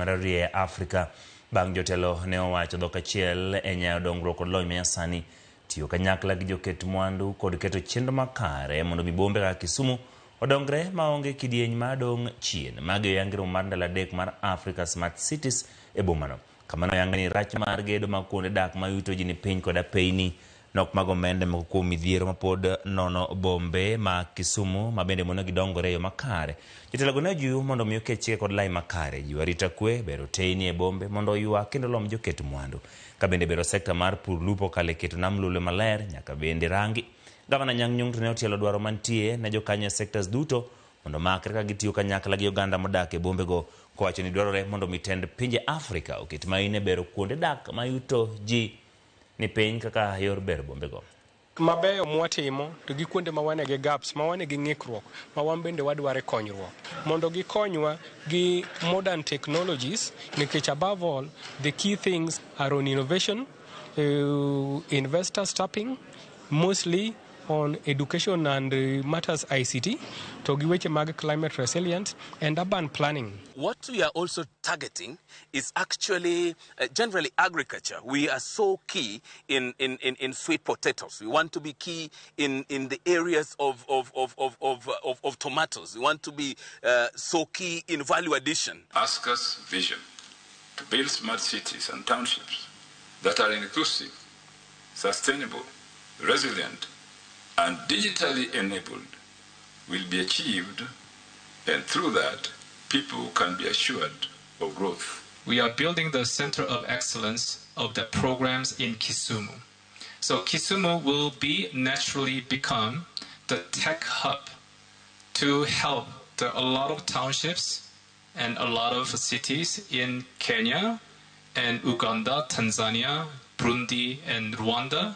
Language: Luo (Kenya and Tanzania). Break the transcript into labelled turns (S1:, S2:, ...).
S1: mararie Afrika. Bang' jotelo ne owacho dhok achiel e nyayo dongruok kod lony manyasani tiyo kanyakla gi joket mwandu kod keto chenro makare mondo mi bombe kaka Kisumu odongre maonge kidieny madong chien. Magi oyangre mar ndalo 3 mar Africa Smart Cities e bomano. Kamano oyangre ni rach mar gedo mag kuonde dak mayuto ji ni piny kod apeyni nok mag omenda moko kuom midhiero mapod nono bombe ma Kisumu ma bende mono gidongore e yo makare. Jotelo ne ojiw mondo omi oket chike kod lai makare, jiwo arita kwe, bero teyni e bombe mondo oywa kendo lom joket mwandu. Ka bende bero sekta mar pur lupo kale keto nam lule maler nyaka bende rangi. Gavana Anyang' Nyong'o ne otielo dwaro mantie ne jokanyo e sectors duto mondo makre ka gitiyo kanyakla gi oganda modak e bombego, kowacho ni dwarore mondo mitend pinje Afrika oket maine bero kuonde dak mayuto ji ni piny kaka yor bero bombego.
S2: Mabeyo mwatimo to gi kuonde ma wane gi gaps, ma wane gi ng'ikruok, ma wan bende wadware konyruok mondo gikonywa gi modern technologies, nikech above all the key things are on innovation, investors tapping mostly on education and matters ICT, to gi weche mag climate resilience and urban planning.
S3: What we are also targeting is actually generally agriculture. We are so key in sweet potatoes. We want to be key in the areas of tomatoes. We want to be so key in value addition.
S4: ASCA's vision to build smart cities and townships that are inclusive, sustainable, resilient, and digitally enabled will be achieved, and through that, people can be assured of growth.
S5: We are building the center of excellence of the programs in Kisumu. So Kisumu will naturally become the tech hub to help a lot of townships and a lot of cities in Kenya and Uganda, Tanzania, Burundi, and Rwanda.